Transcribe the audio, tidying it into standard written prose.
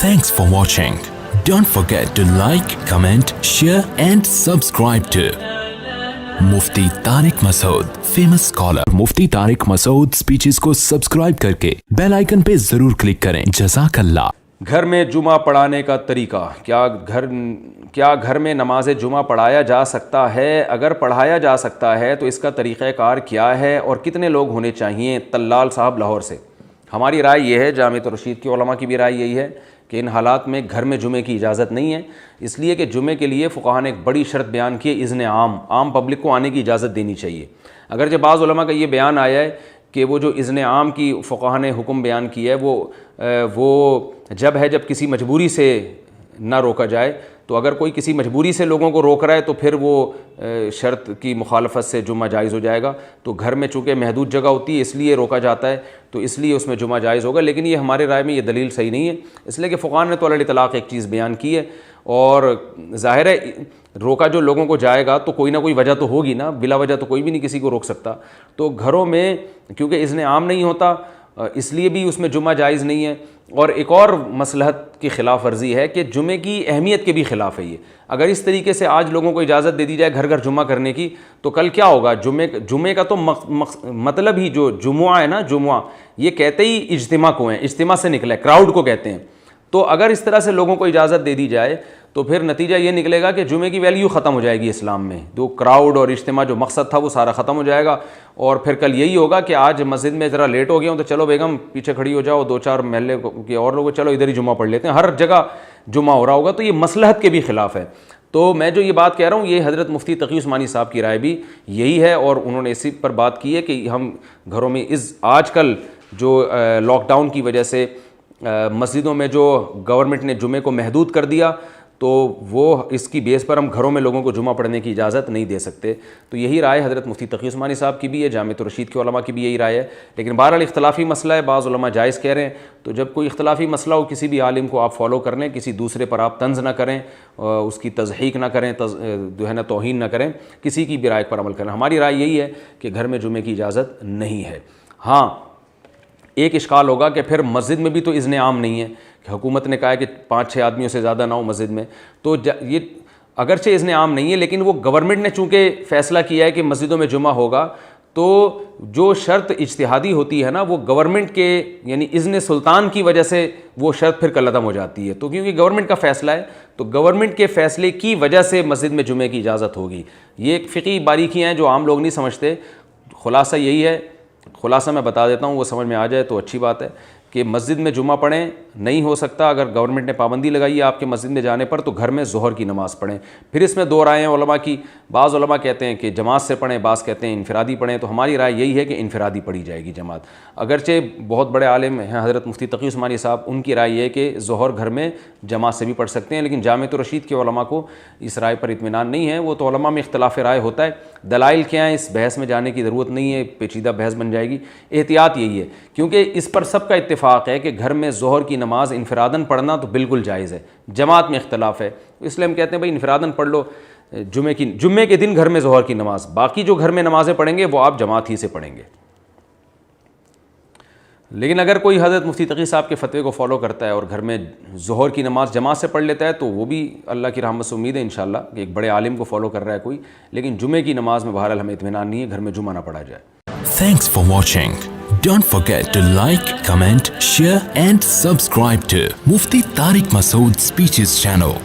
Thanks for watching. Don't forget to like, comment, share and subscribe to Mufti Tariq Masood, famous scholar. Mufti Tariq Masood speeches को subscribe करके bell icon पे जरूर click करें. जज़ाकल्लाह. घर में जुमा पढ़ाने का तरीका, क्या घर में नमाज जुमा पढ़ाया जा सकता है? अगर पढ़ाया जा सकता है तो इसका तरीक़ाकार क्या है और कितने लोग होने चाहिए? तल्लाल साहब लाहौर से. हमारी राय ये है, जामिअत रशीद के उलमा की भी राय यही है कि इन हालात में घर में जुमे की इजाज़त नहीं है, इसलिए कि जुमे के लिए फ़ुक़हा ने एक बड़ी शर्त बयान की है, इज़्न आम पब्लिक को आने की इजाज़त देनी चाहिए. अगर जब बाज़ उलमा का ये बयान आया है कि वो जो इज़्न आम की फ़ुक़हा ने हुक्म बयान किया है वो जब किसी मजबूरी से ना रोका जाए, तो अगर कोई किसी मजबूरी से लोगों को रोक रहा है तो फिर वो शर्त की मुखालफत से जुमा जायज़ हो जाएगा. तो घर में चूँकि महदूद जगह होती है इसलिए रोका जाता है, तो इसलिए उसमें जुमा जायज़ होगा. लेकिन ये हमारे राय में ये दलील सही नहीं है, इसलिए कि फ़ुक़हा ने तो अल इतलाक़ एक चीज़ बयान की है और ज़ाहिर है रोका जो लोगों को जाएगा तो कोई ना कोई वजह तो होगी ना, बिला वजह तो कोई भी नहीं किसी को रोक सकता. तो घरों में क्योंकि इज़्न आम नहीं होता इसलिए भी उसमें जुमा जायज़ नहीं है. और एक और मसलहत की ख़िलाफ़ वर्जी है कि जुमे की अहमियत के भी ख़िलाफ़ है ये. अगर इस तरीके से आज लोगों को इजाज़त दे दी जाए घर घर जुमा करने की, तो कल क्या होगा? जुमे का तो मतलब ही जो जुमुआ है ना, जुमुआ ये कहते ही इज्तिमा को है, इज्तिमा से निकला है, क्राउड को कहते हैं. तो अगर इस तरह से लोगों को इजाज़त दे दी जाए तो फिर नतीजा ये निकलेगा कि जुमे की वैल्यू ख़त्म हो जाएगी इस्लाम में. जो क्राउड और इज्तिमा जो मकसद था वो सारा ख़त्म हो जाएगा. और फिर कल यही होगा कि आज मस्जिद में ज़रा लेट हो गया हूँ तो चलो बेगम पीछे खड़ी हो जाओ, दो चार महल्ले के और लोग चलो इधर ही जुमा पढ़ लेते हैं. हर जगह जुमा हो रहा होगा, तो ये मसलहत के भी ख़िलाफ़ है. तो मैं जो ये बात कह रहा हूँ ये हज़रत मुफ्ती तक़ी उस्मानी साहब की राय भी यही है और उन्होंने इसी पर बात की है कि हम घरों में आजकल जो लॉकडाउन की वजह से मस्जिदों में जो गवर्नमेंट ने जुमे को महदूद कर दिया, तो वो इसकी बेस पर हम घरों में लोगों को जुमा पढ़ने की इजाज़त नहीं दे सकते. तो यही राय हज़रत मुफ्ती तक़ी उस्मानी साहब की भी है, जामिअत रशीद के उलमा की भी यही राय है. लेकिन बहरहाल इख्तलाफी मसला है, बाज़ उलमा जायज़ कह रहे हैं. तो जब कोई इख्तलाफी मसला हो किसी भी आलिम को आप फॉलो कर लें, किसी दूसरे पर आप तंज़ ना करें, उसकी तज़हीक ना करें, जो है ना तौहीन ना करें, किसी की भी राय पर अमल करें. हमारी राय यही है कि घर में जुमे की इजाज़त नहीं है. हाँ, एक इश्काल होगा कि फिर मस्जिद में भी तो इज़्न आम नहीं है कि हुकूमत ने कहा है कि 5-6 आदमियों से ज़्यादा ना हो मस्जिद में. तो ये अगरचे इज़्न आम नहीं है, लेकिन वो गवर्नमेंट ने चूँकि फ़ैसला किया है कि मस्जिदों में जुमा होगा, तो जो शर्त इज्तिहादी होती है ना वो गवर्नमेंट के यानी इज़्न सुल्तान की वजह से वो शर्त फिर कलअदम हो जाती है. तो क्योंकि गवर्नमेंट का फ़ैसला है तो गवर्नमेंट के फ़ैसले की वजह से मस्जिद में जुमे की इजाज़त होगी. ये एक फ़िक़ही बारीकियाँ हैं जो आम लोग नहीं समझते. खुलासा यही है, खुलासा मैं बता देता हूँ, वो समझ में आ जाए तो अच्छी बात है कि मस्जिद में जुमा पढ़ें नहीं हो सकता. अगर गवर्नमेंट ने पाबंदी लगाई है आपके मस्जिद में जाने पर, तो घर में ज़ोहर की नमाज़ पढ़ें. फिर इसमें दो राय हैं उलमा की. बाज़ उलमा कहते हैं कि जमात से पढ़ें, बाज़ कहते हैं इनफरादी पढ़ें. तो हमारी राय यही है कि इनफरादी पढ़ी जाएगी जमात. अगरचे बहुत बड़े आलिम हैं हज़रत मुफ्ती तक़ी उस्मानी साहब, उनकी राय है कि ज़ोहर घर में जमात से भी पढ़ सकते हैं. लेकिन जामिअत रशीद के उलमा को इस राय पर इत्मीनान नहीं है. वो तो उलमा में इख्तिलाफ़ राय होता है. दलाइल क्या है, इस बहस में जाने की ज़रूरत नहीं है, पेचीदा बहस बन जाएगी. एहतियात यही है क्योंकि इस पर सबका इत्तिफ़ाक़ है कि घर में ज़ोहर की नमाज़ इनफरादन पढ़ना तो बिल्कुल जायज़ है. जमात में इख्तिलाफ़ है, इसलिए हम कहते हैं भाई इनफरादन पढ़ लो जुम्मे के दिन घर में ज़ोहर की नमाज़. बाकी जो घर में नमाज़ें पढ़ेंगे वो आप जमात ही से पढ़ेंगे. लेकिन अगर कोई हज़रत मुफ्ती तक़ी साहब के फ़तवे को फॉलो करता है और घर में ज़ोहर की नमाज़ जमात से पढ़ लेता है तो वो भी अल्लाह की रहमत से उम्मीद है इंशाअल्लाह कि एक बड़े आलिम को फॉलो कर रहा है कोई. लेकिन जुमे की नमाज़ में बहरहाल हमें इत्मीनान नहीं है, घर में जुमा ना पढ़ा जाए. Thanks for watching. Don't forget to like, comment, share and subscribe to Mufti Tariq Masood Speeches channel.